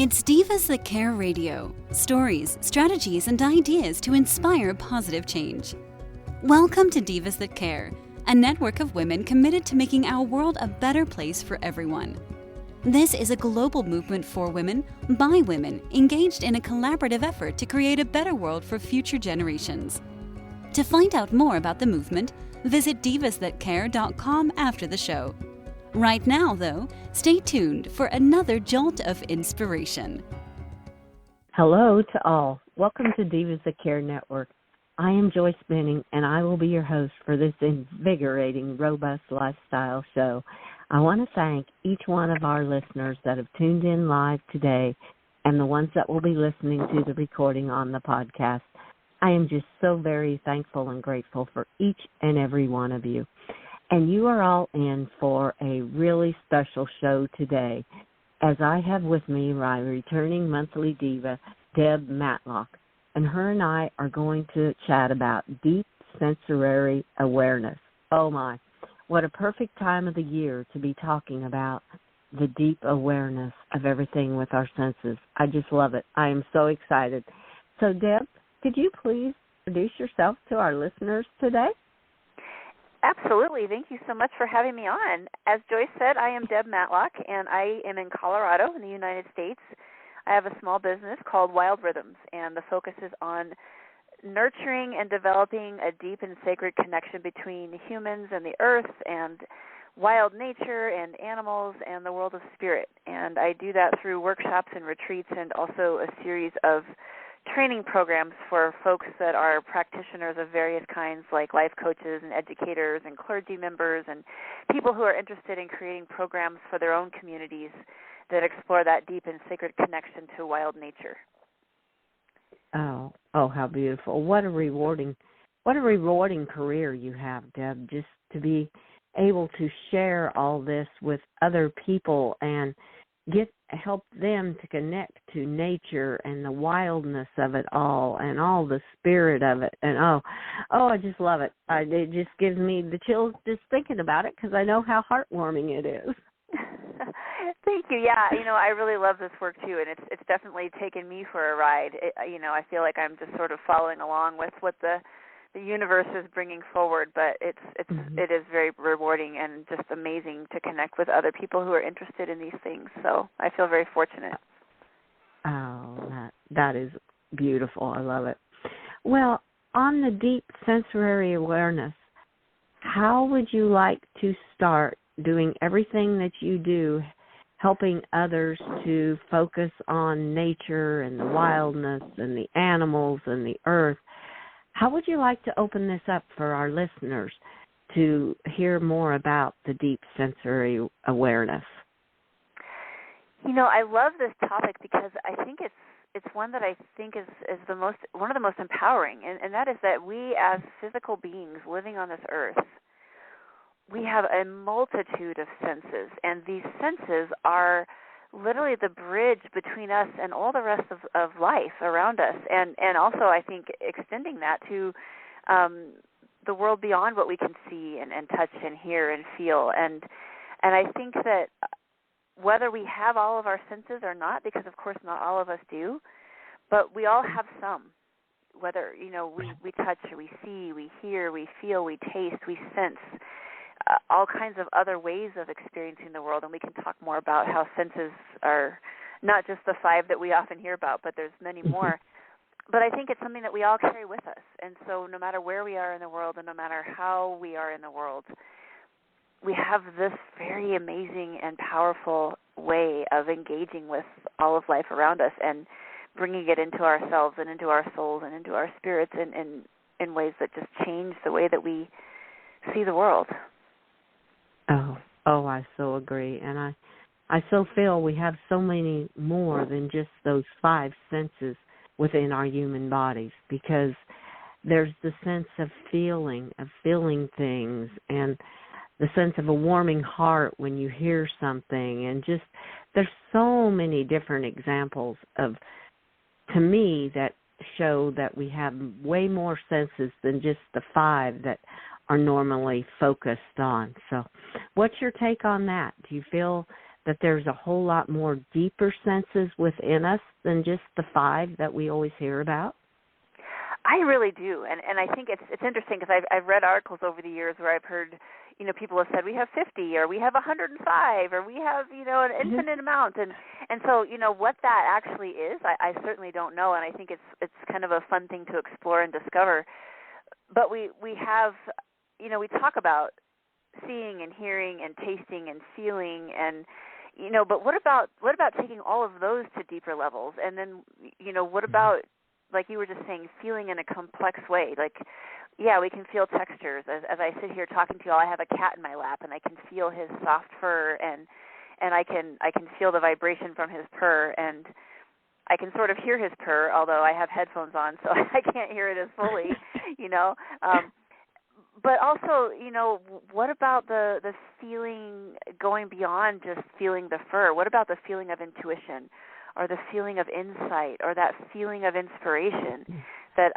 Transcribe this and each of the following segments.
It's Divas That Care Radio. Stories, strategies, and ideas to inspire positive change. Welcome to Divas That Care, a network of women committed to making our world a better place for everyone. This is a global movement for women, by women, engaged in a collaborative effort to create a better world for future generations. To find out more about the movement, visit divasthatcare.com after the show. Right now, though, stay tuned for another jolt of inspiration. Hello to all. Welcome to Divas That Care Network. I am Joyce Benning, and I will be your host for this invigorating, robust lifestyle show. I want to thank each one of our listeners that have tuned in live today and the ones that will be listening to the recording on the podcast. I am just so very thankful and grateful for each and every one of you. And you are all in for a really special show today, as I have with me my returning monthly diva, Deb Matlock, and her and I are going to chat about deep sensory awareness. Oh my, what a perfect time of the year to be talking about the deep awareness of everything with our senses. I just love it. I am so excited. So Deb, could you please introduce yourself to our listeners today? Absolutely. Thank you so much for having me on. As Joyce said, I am Deb Matlock, and I am in Colorado in the United States. I have a small business called Wild Rhythms, and the focus is on nurturing and developing a deep and sacred connection between humans and the earth and wild nature and animals and the world of spirit. And I do that through workshops and retreats and also a series of training programs for folks that are practitioners of various kinds, like life coaches and educators and clergy members and people who are interested in creating programs for their own communities that explore that deep and sacred connection to wild nature. Oh, how beautiful. What a rewarding career you have, Deb, just to be able to share all this with other people and help them to connect to nature and the wildness of it all and all the spirit of it. And I just love it. It just gives me the chills just thinking about it because I know how heartwarming it is. Thank you. Yeah, I really love this work too, and it's definitely taken me for a ride. I feel like I'm just sort of following along with what the universe is bringing forward, but it is very rewarding and just amazing to connect with other people who are interested in these things. So I feel very fortunate. Oh, that is beautiful. I love it. Well, on the deep sensory awareness, how would you like to start doing everything that you do, helping others to focus on nature and the wildness and the animals and the earth? How would you like to open this up for our listeners to hear more about the deep sensory awareness? I love this topic because I think it's one that I think is one of the most empowering, and that is that we as physical beings living on this earth, we have a multitude of senses, and these senses are literally the bridge between us and all the rest of life around us, and also I think extending that to the world beyond what we can see and touch and hear and feel. And I think that whether we have all of our senses or not, because of course not all of us do, but we all have some. Whether, we touch, we see, we hear, we feel, we taste, we sense, all kinds of other ways of experiencing the world, and we can talk more about how senses are not just the 5 that we often hear about, but there's many more. But I think it's something that we all carry with us, and so no matter where we are in the world and no matter how we are in the world, we have this very amazing and powerful way of engaging with all of life around us and bringing it into ourselves and into our souls and into our spirits in ways that just change the way that we see the world. Oh, I so agree. And I so feel we have so many more than just those 5 senses within our human bodies, because there's the sense of feeling things, and the sense of a warming heart when you hear something, and just there's so many different examples to me, that show that we have way more senses than just the 5 that are normally focused on. So what's your take on that? Do you feel that there's a whole lot more deeper senses within us than just the 5 that we always hear about? I really do, and I think it's interesting because I've read articles over the years where I've heard, people have said we have 50 or we have 105 or we have, an infinite amount, and so, what that actually is, I certainly don't know, and I think it's kind of a fun thing to explore and discover. But we have, we talk about seeing and hearing and tasting and feeling and, but what about taking all of those to deeper levels, and then, what about, like you were just saying, feeling in a complex way. Like, yeah, we can feel textures. As I sit here talking to you all, I have a cat in my lap, and I can feel his soft fur, and I can feel the vibration from his purr, and I can sort of hear his purr, although I have headphones on, so I can't hear it as fully, But also, what about the feeling going beyond just feeling the fur? What about the feeling of intuition, or the feeling of insight, or that feeling of inspiration that,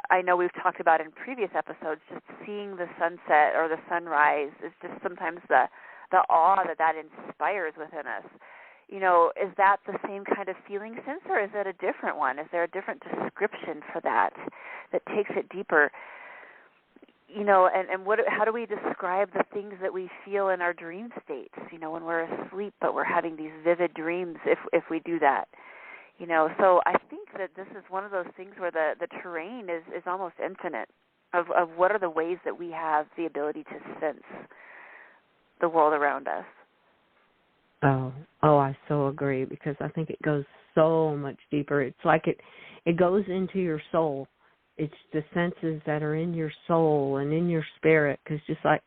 I know we've talked about in previous episodes? Just seeing the sunset or the sunrise is just sometimes the awe that inspires within us. Is that the same kind of feeling sense, or is it a different one? Is there a different description for that takes it deeper? And how do we describe the things that we feel in our dream states, when we're asleep, but we're having these vivid dreams if we do that? So I think that this is one of those things where the terrain is almost infinite of what are the ways that we have the ability to sense the world around us. Oh, I so agree, because I think it goes so much deeper. It's like it goes into your soul. It's the senses that are in your soul and in your spirit, because just like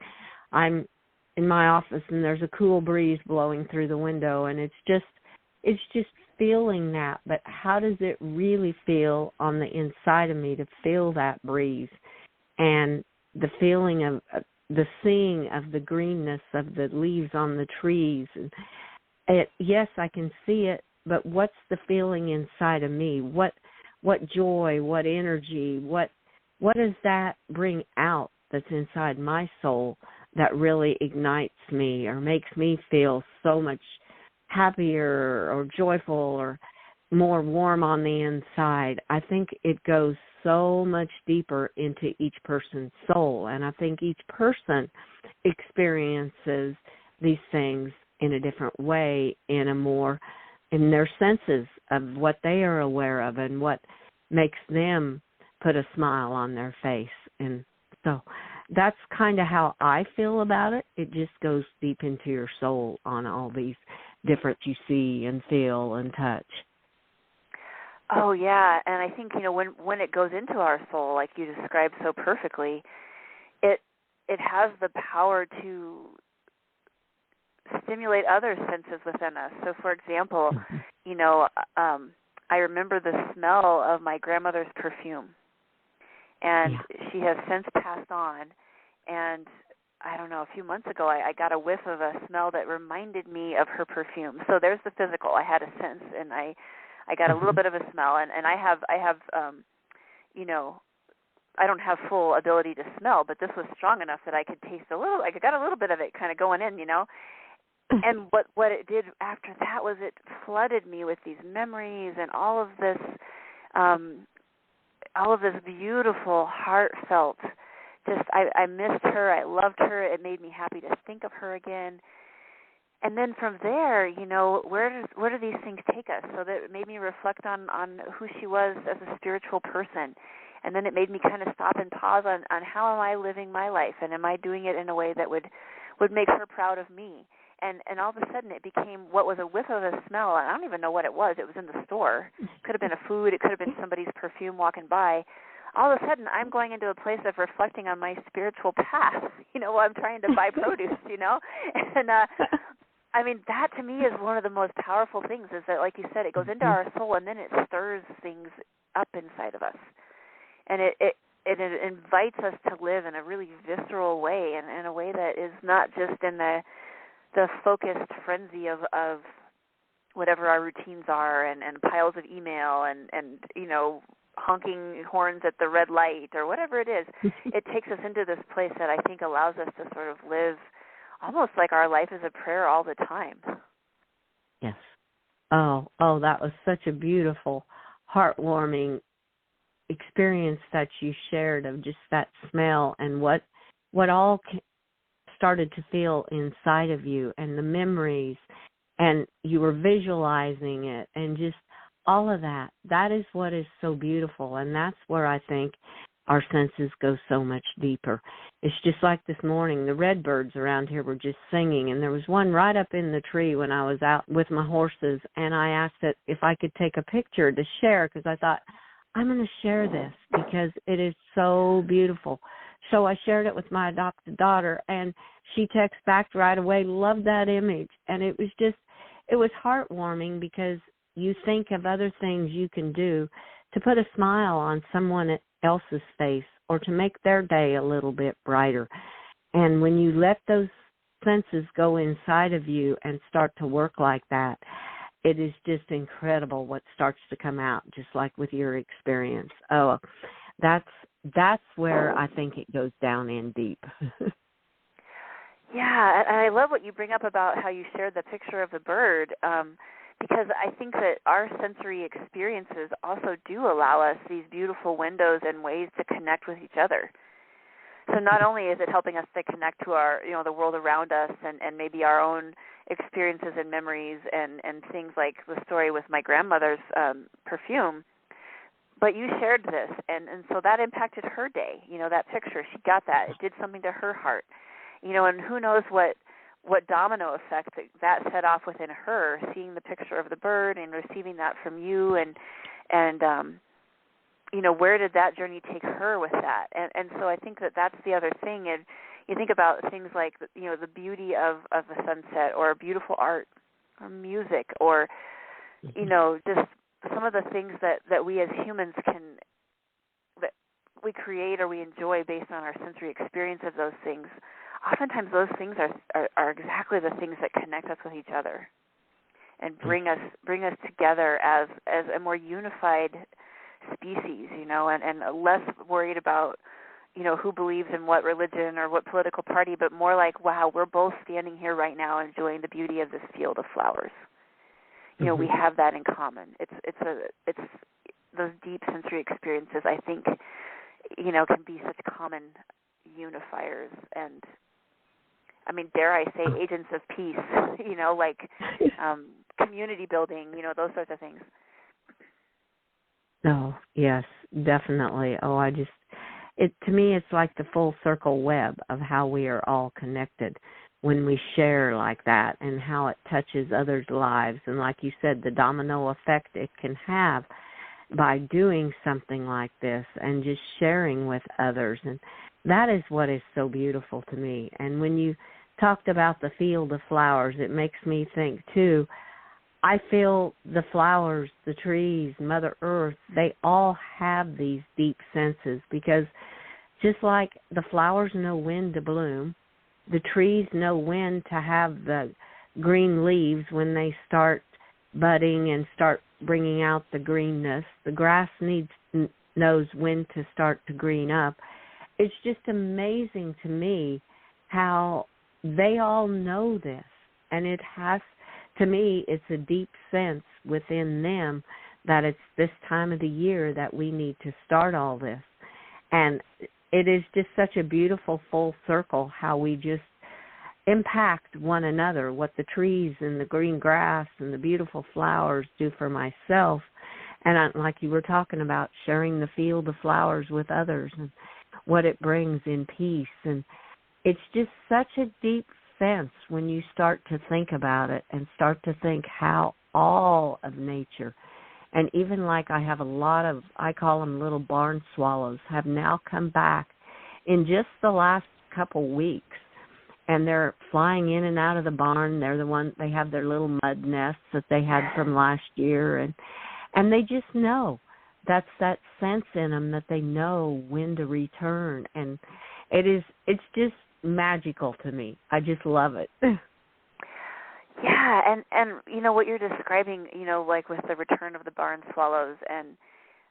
I'm in my office and there's a cool breeze blowing through the window, and it's just feeling that. But how does it really feel on the inside of me to feel that breeze and the feeling of the seeing of the greenness of the leaves on the trees? And yes, I can see it, but what's the feeling inside of me? What joy, what energy, what does that bring out that's inside my soul that really ignites me or makes me feel so much happier or joyful or more warm on the inside? I think it goes so much deeper into each person's soul, and I think each person experiences these things in a different way, in their senses of what they are aware of and what makes them put a smile on their face. And so that's kind of how I feel about it. It just goes deep into your soul on all these different you see and feel and touch. Oh, yeah, and I think, when it goes into our soul, like you described so perfectly, it has the power to stimulate other senses within us. So, for example, I remember the smell of my grandmother's perfume, and she has since passed on, and I don't know, a few months ago I got a whiff of a smell that reminded me of her perfume. So there's the physical. I had a sense, and I got a little bit of a smell, and I have I don't have full ability to smell, but this was strong enough that I could taste a little. I got a little bit of it kind of going in, And what it did after that was it flooded me with these memories and all of this beautiful, heartfelt. Just I missed her. I loved her. It made me happy to think of her again. And then from there, where do these things take us? So that it made me reflect on who she was as a spiritual person. And then it made me kind of stop and pause on how am I living my life, and am I doing it in a way that would make her proud of me? And all of a sudden it became what was a whiff of a smell. I don't even know what it was. It was in the store. It could have been a food. It could have been somebody's perfume walking by. All of a sudden I'm going into a place of reflecting on my spiritual path, while I'm trying to buy produce, And I mean, that to me is one of the most powerful things, is that, like you said, it goes into our soul and then it stirs things up inside of us. And it invites us to live in a really visceral way, and in a way that is not just in the focused frenzy of whatever our routines are and piles of email and honking horns at the red light or whatever it is. It takes us into this place that I think allows us to sort of live almost like our life is a prayer all the time. Yes. Oh, that was such a beautiful, heartwarming experience that you shared of just that smell and what all started to feel inside of you and the memories, and you were visualizing it and just all of that. That is what is so beautiful, and that's where I think our senses go so much deeper. It's just like this morning, the redbirds around here were just singing, and there was one right up in the tree when I was out with my horses, and I asked it if I could take a picture to share because I thought, I'm going to share this because it is so beautiful. So I shared it with my adopted daughter, and she texted back right away, loved that image. And it was heartwarming because you think of other things you can do to put a smile on someone else's face or to make their day a little bit brighter. And when you let those senses go inside of you and start to work like that, it is just incredible what starts to come out, just like with your experience. Oh, that's where I think it goes down in deep. Yeah, and I love what you bring up about how you shared the picture of the bird, because I think that our sensory experiences also do allow us these beautiful windows and ways to connect with each other. So not only is it helping us to connect to our, the world around us and maybe our own experiences and memories and things like the story with my grandmother's perfume, but you shared this, and so that impacted her day. That picture, she got that. It did something to her heart. And who knows what domino effect that set off within her, seeing the picture of the bird and receiving that from you, and where did that journey take her with that? And so I think that's the other thing. And you think about things like, the beauty of a sunset or beautiful art or music or, just some of the things that we as humans that we create or we enjoy based on our sensory experience of those things. Oftentimes those things are exactly the things that connect us with each other and bring us together as a more unified species, and less worried about, who believes in what religion or what political party, but more like, wow, we're both standing here right now enjoying the beauty of this field of flowers. We have that in common. It's those deep sensory experiences, I think, can be such common unifiers and, dare I say, agents of peace, like community building, those sorts of things. Oh, yes, definitely. Oh, to me, it's like the full circle web of how we are all connected when we share like that and how it touches others' lives. And like you said, the domino effect it can have by doing something like this and just sharing with others. And that is what is so beautiful to me. And when you talked about the field of flowers, it makes me think, too, I feel the flowers, the trees, Mother Earth, they all have these deep senses because just like the flowers know when to bloom, the trees know when to have the green leaves when they start budding and start bringing out the greenness. The grass knows when to start to green up. It's just amazing to me how they all know this, and it has, to me, it's a deep sense within them that it's this time of the year that we need to start all this. And it is just such a beautiful full circle how we just impact one another, what the trees and the green grass and the beautiful flowers do for myself. And like you were talking about, sharing the field of flowers with others and what it brings in peace. And it's just such a deep sense when you start to think about it and start to think how all of nature, and even like I have a lot of, I call them little barn swallows, have now come back in just the last couple weeks. And they're flying in and out of the barn. They're the ones, they have their little mud nests that they had from last year. And they just know. That's that sense in them that they know when to return. And it's just magical to me. I just love it. Yeah, and what you're describing, like with the return of the barn swallows, and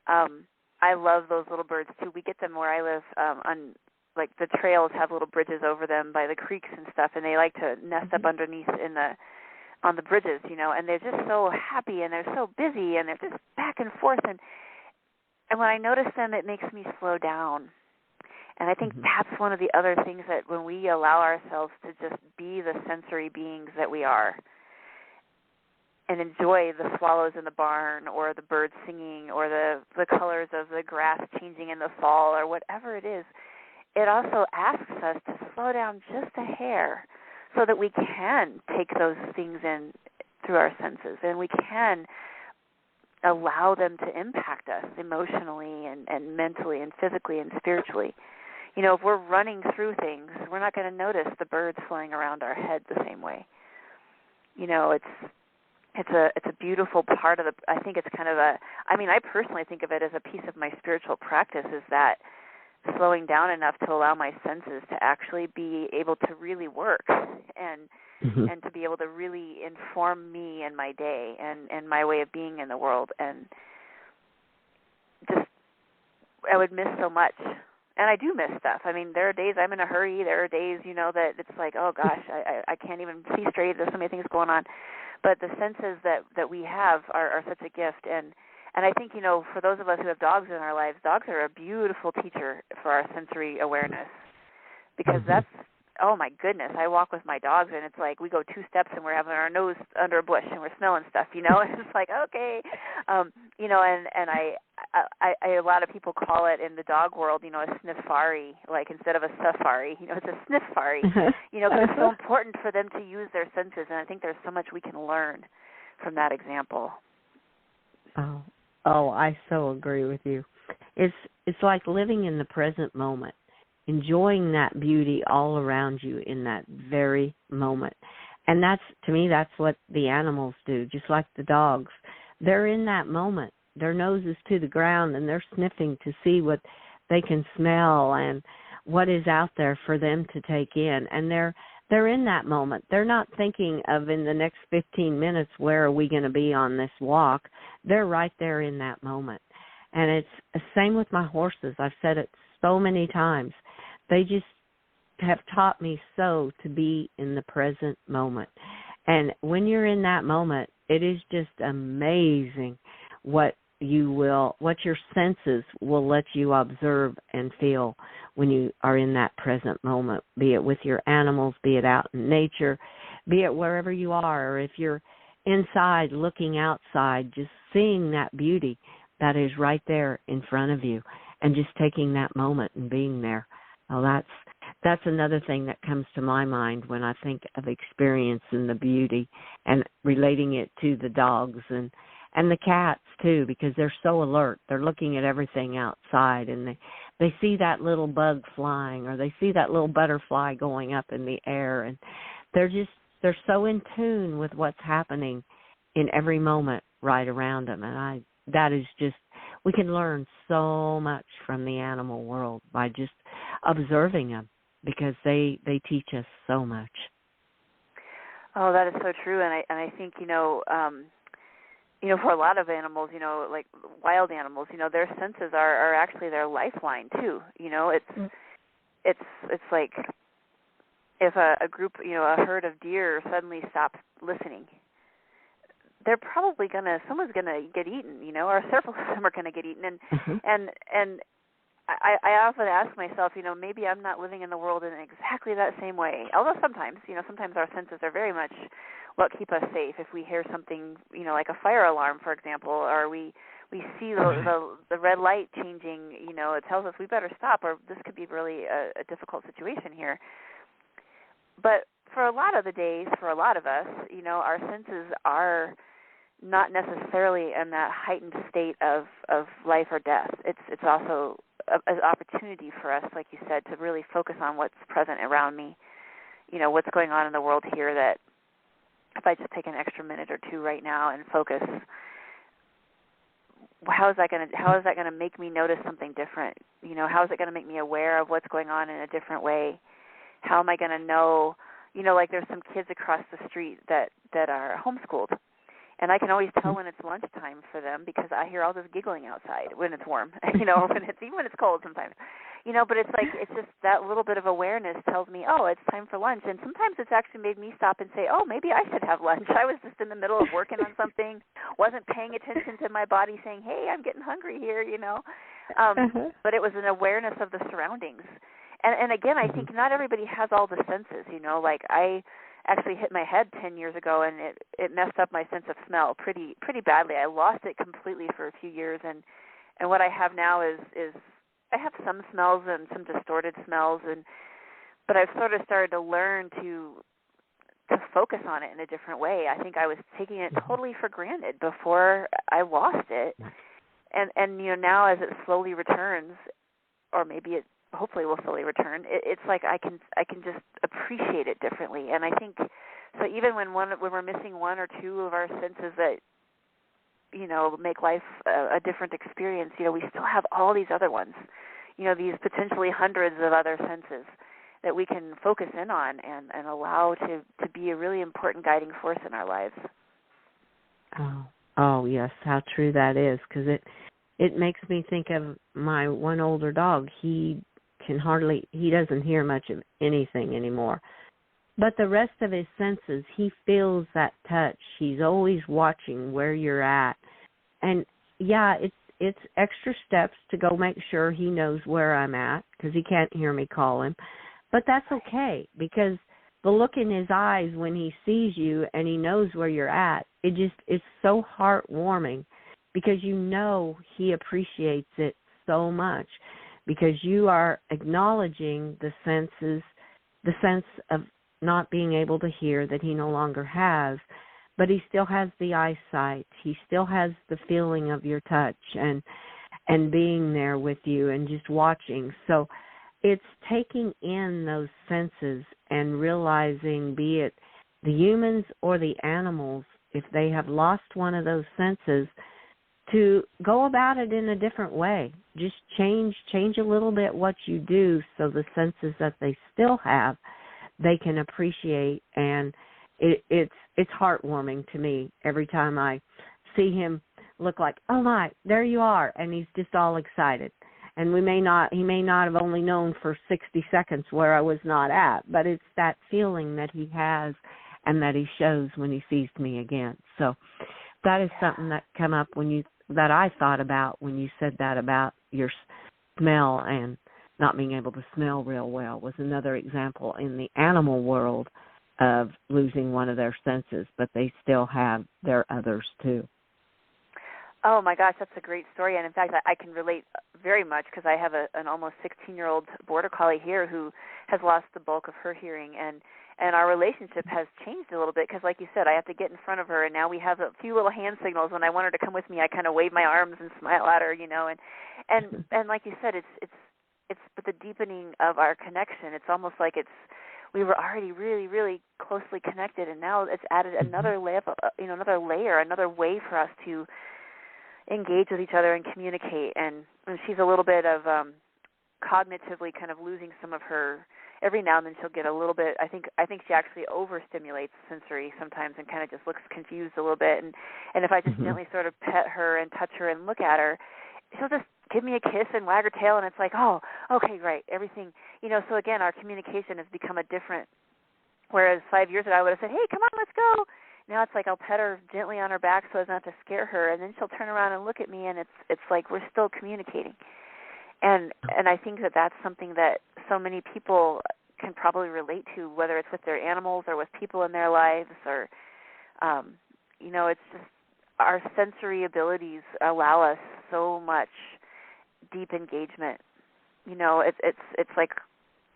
I love those little birds too. We get them where I live on, like, the trails have little bridges over them by the creeks and stuff, and they like to nest up underneath in the on the bridges, and they're just so happy and they're so busy and they're just back and forth. And when I notice them, it makes me slow down. And I think that's one of the other things, that when we allow ourselves to just be the sensory beings that we are and enjoy the swallows in the barn or the birds singing or the colors of the grass changing in the fall or whatever it is, it also asks us to slow down just a hair so that we can take those things in through our senses and we can allow them to impact us emotionally and mentally and physically and spiritually. If we're running through things, we're not going to notice the birds flying around our head the same way. It's a beautiful part of I think it's kind of I personally think of it as a piece of my spiritual practice, is that slowing down enough to allow my senses to actually be able to really work and to be able to really inform me and my day and my way of being in the world. And just, I would miss so much. And I do miss stuff. There are days I'm in a hurry. There are days, that it's like, oh gosh, I can't even see straight. There's so many things going on. But the senses that we have are such a gift. And I think, for those of us who have dogs in our lives, dogs are a beautiful teacher for our sensory awareness, because that's, oh my goodness, I walk with my dogs and it's like we go 2 steps and we're having our nose under a bush and we're smelling stuff, and it's like, okay, and I a lot of people call it in the dog world, a sniffari, like instead of a safari, it's a sniffari, because it's so important for them to use their senses, and I think there's so much we can learn from that example. Oh, I so agree with you. It's like living in the present moment, enjoying that beauty all around you in that very moment. And to me, that's what the animals do, just like the dogs. They're in that moment. Their nose is to the ground, and they're sniffing to see what they can smell and what is out there for them to take in. And they're in that moment. They're not thinking of, in the next 15 minutes, where are we going to be on this walk. They're right there in that moment. And it's the same with my horses. I've said it so many times. They just have taught me so to be in the present moment. And when you're in that moment, it is just amazing what your senses will let you observe and feel when you are in that present moment, be it with your animals, be it out in nature, be it wherever you are, or if you're inside looking outside, just seeing that beauty that is right there in front of you and just taking that moment and being there. Well, that's another thing that comes to my mind when I think of experience and the beauty and relating it to the dogs and the cats too, because they're so alert. They're looking at everything outside, and they see that little bug flying, or they see that little butterfly going up in the air, and they're so in tune with what's happening in every moment right around them. And that is just, we can learn so much from the animal world by just observing them, because they teach us so much. Oh, that is so true. And I think, for a lot of animals, like wild animals, their senses are actually their lifeline too. It's like if a group, a herd of deer suddenly stops listening, they're probably someone's gonna get eaten, or several of them are gonna get eaten. And I often ask myself, maybe I'm not living in the world in exactly that same way. Although sometimes our senses are very much what keep us safe. If we hear something, like a fire alarm, for example, or we see the red light changing, it tells us we better stop, or this could be really a difficult situation here. But for a lot of the days, for a lot of us, our senses are not necessarily in that heightened state of life or death. It's also an opportunity for us, like you said, to really focus on what's present around me, what's going on in the world here, that if I just take an extra minute or two right now and focus, how is that going to make me notice something different? How is it going to make me aware of what's going on in a different way? How am I going to know, like there's some kids across the street that are homeschooled, and I can always tell when it's lunchtime for them because I hear all this giggling outside when it's warm, even when it's cold sometimes, But it's like, it's just that little bit of awareness tells me, oh, it's time for lunch. And sometimes it's actually made me stop and say, oh, maybe I should have lunch. I was just in the middle of working on something, wasn't paying attention to my body saying, hey, I'm getting hungry here, But it was an awareness of the surroundings. And again, I think not everybody has all the senses, like I actually hit my head 10 years ago, and it messed up my sense of smell pretty badly. I lost it completely for a few years, and what I have now is I have some smells and some distorted smells, but I've sort of started to learn to focus on it in a different way. I think I was taking it totally for granted before I lost it, and now as it slowly returns, or maybe it hopefully will slowly return, it's like I can just appreciate it differently. And I think so even when we're missing one or two of our senses that make life a different experience, we still have all these other ones, these potentially hundreds of other senses that we can focus in on and allow to be a really important guiding force in our lives. Oh yes, how true that is, because it makes me think of my one older dog. He doesn't hear much of anything anymore. But the rest of his senses, he feels that touch. He's always watching where you're at. And, yeah, it's extra steps to go make sure he knows where I'm at, because he can't hear me call him. But that's okay, because the look in his eyes when he sees you and he knows where you're at, it's so heartwarming, because he appreciates it so much, because you are acknowledging the sense of not being able to hear that he no longer has, but he still has the eyesight. He still has the feeling of your touch and being there with you and just watching. So it's taking in those senses and realizing, be it the humans or the animals, if they have lost one of those senses, to go about it in a different way. Just change a little bit what you do, so the senses that they still have, they can appreciate. And it's heartwarming to me every time I see him look like, oh my, there you are, and he's just all excited. And he may not have only known for 60 seconds where I was not at, but it's that feeling that he has and that he shows when he sees me again. So that is something that came up that I thought about when you said that about your smell and not being able to smell real well, was another example in the animal world of losing one of their senses, but they still have their others too. Oh my gosh, that's a great story, and in fact, I can relate very much, because I have an almost 16-year-old border collie here who has lost the bulk of her hearing, and our relationship has changed a little bit, because like you said, I have to get in front of her, and now we have a few little hand signals. When I want her to come with me, I kind of wave my arms and smile at her, and like you said, it's the deepening of our connection. It's almost like we were already really, really closely connected, and now it's added another level, another layer, another way for us to engage with each other and communicate. And she's a little bit of cognitively kind of losing some of her. Every now and then she'll get a little bit, I think she actually overstimulates sensory sometimes and kind of just looks confused a little bit. And if I just gently sort of pet her and touch her and look at her, she'll just give me a kiss and wag her tail, and it's like, oh, okay, great, everything. So again, our communication has become a different, whereas 5 years ago I would have said, hey, come on, let's go. Now it's like I'll pet her gently on her back so as not to scare her, and then she'll turn around and look at me, and it's like we're still communicating. And I think that's something that so many people can probably relate to, whether it's with their animals or with people in their lives, or it's just our sensory abilities allow us so much deep engagement. It's like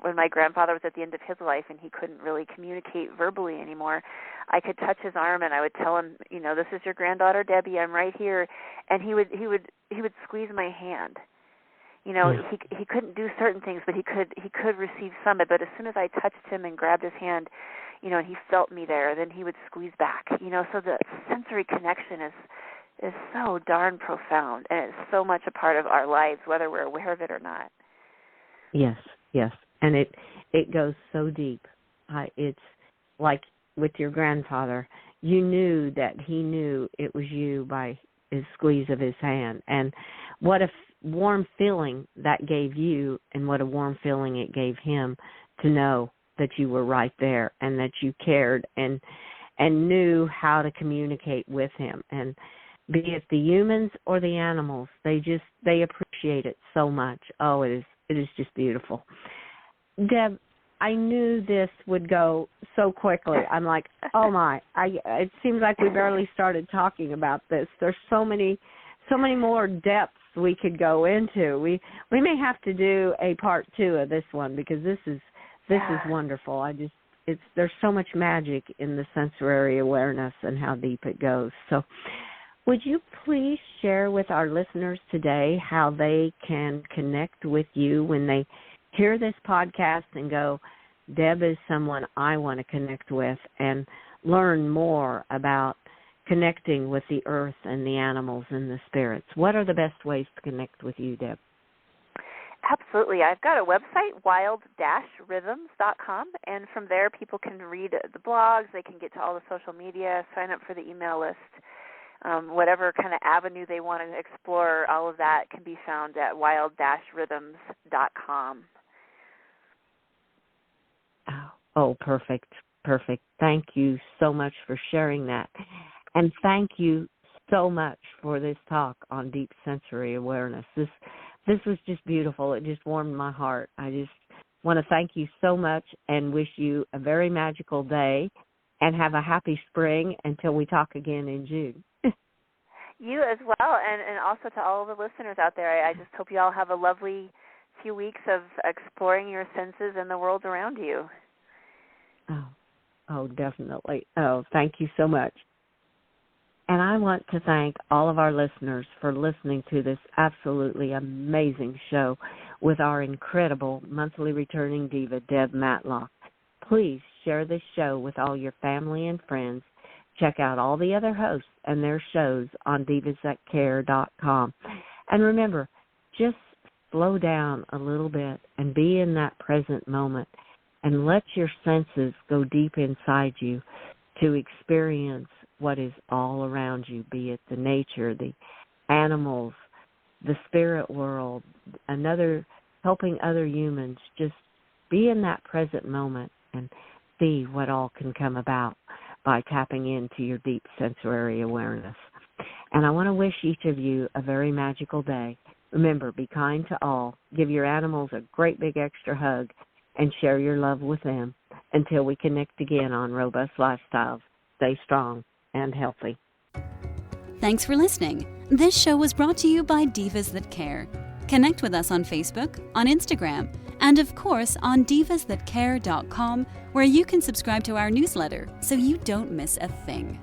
when my grandfather was at the end of his life and he couldn't really communicate verbally anymore, I could touch his arm and I would tell him, this is your granddaughter Debbie, I'm right here, and he would squeeze my hand. He couldn't do certain things, but he could receive some. But as soon as I touched him and grabbed his hand, and he felt me there, then he would squeeze back. So the sensory connection is so darn profound, and it's so much a part of our lives, whether we're aware of it or not. Yes, and it goes so deep. It's like with your grandfather, you knew that he knew it was you by squeeze of his hand. And what a warm feeling that gave you, and what a warm feeling it gave him to know that you were right there and that you cared and knew how to communicate with him. And be it the humans or the animals, they appreciate it so much. Oh, it is just beautiful. Deb, I knew this would go so quickly. I'm like, oh my! It seems like we barely started talking about this. There's so many more depths we could go into. We may have to do a part 2 of this one, because this is wonderful. There's so much magic in the sensory awareness and how deep it goes. So, would you please share with our listeners today how they can connect with you when they hear this podcast and go, Deb is someone I want to connect with, and learn more about connecting with the earth and the animals and the spirits? What are the best ways to connect with you, Deb? Absolutely. I've got a website, wild-rhythms.com, and from there people can read the blogs, they can get to all the social media, sign up for the email list. Whatever kind of avenue they want to explore, all of that can be found at wild-rhythms.com. Oh, perfect. Thank you so much for sharing that. And thank you so much for this talk on deep sensory awareness. This was just beautiful. It just warmed my heart. I just want to thank you so much and wish you a very magical day, and have a happy spring until we talk again in June. You as well, and also to all the listeners out there, I just hope you all have a lovely few weeks of exploring your senses and the world around you. Oh, definitely. Oh, thank you so much. And I want to thank all of our listeners for listening to this absolutely amazing show with our incredible monthly returning diva, Deb Matlock. Please share this show with all your family and friends. Check out all the other hosts and their shows on divas.care.com. And remember, just slow down a little bit and be in that present moment, and let your senses go deep inside you to experience what is all around you, be it the nature, the animals, the spirit world, helping other humans. Just be in that present moment and see what all can come about by tapping into your deep sensory awareness. And I want to wish each of you a very magical day. Remember, be kind to all. Give your animals a great big extra hug, and share your love with them. Until we connect again on Robust Lifestyles, stay strong and healthy. Thanks for listening. This show was brought to you by Divas That Care. Connect with us on Facebook, on Instagram, and of course on divasthatcare.com, where you can subscribe to our newsletter so you don't miss a thing.